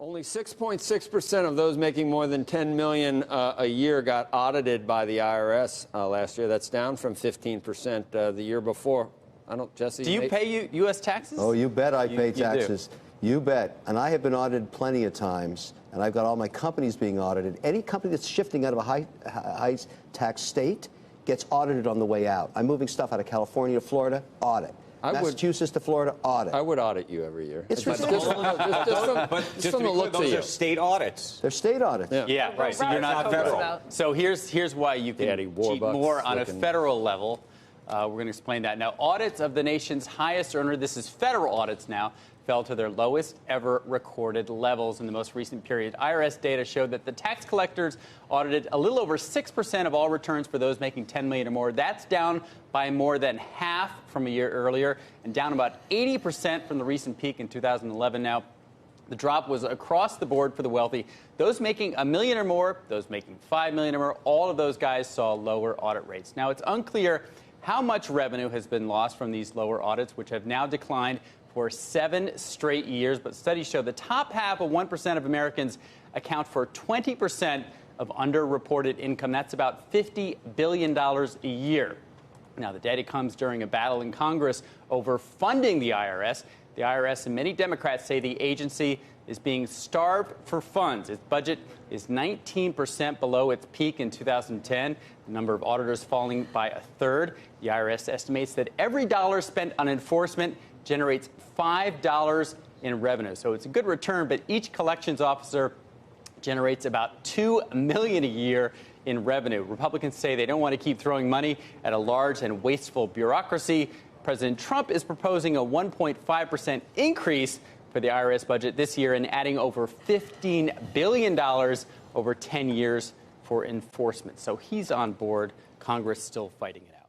Only 6.6% of those making more than $10 million a year got audited by the IRS last year. That's down from 15% the year before. Jesse? Do you pay U.S. taxes? Oh, you bet I pay you taxes. You bet. And I have been audited plenty of times, and I've got all my companies being audited. Any company that's shifting out of a high tax state gets audited on the way out. I'm moving stuff out of California to Florida, audit. Massachusetts to Florida, audit. I would audit you every year. It's ridiculous. Just from the look those are state audits. They're state audits. Yeah, right. So you're not federal. So here's why you can cheat more on a federal level. We're going to explain that. Now, audits of the nation's highest earner, this is federal audits now, fell to their lowest ever recorded levels in the most recent period. IRS data showed that the tax collectors audited a little over 6% of all returns for those making $10 million or more. That's down by more than half from a year earlier and down about 80% from the recent peak in 2011. Now, the drop was across the board for the wealthy. Those making $1 million or more, those making $5 million or more, all of those guys saw lower audit rates. Now, it's unclear how much revenue has been lost from these lower audits, which have now declined for 7 straight years. But studies show the top half of 1% of Americans account for 20% of underreported income. That's about $50 billion a year. Now, the data comes during a battle in Congress over funding the IRS. The IRS and many Democrats say the agency is being starved for funds. Its budget is 19% below its peak in 2010. The number of auditors falling by a third. The IRS estimates that every dollar spent on enforcement generates $5 in revenue. So it's a good return, but each collections officer generates about $2 million a year in revenue. Republicans say they don't want to keep throwing money at a large and wasteful bureaucracy. President Trump is proposing a 1.5% increase for the IRS budget this year and adding over $15 billion over 10 years for enforcement. So he's on board. Congress still fighting it out.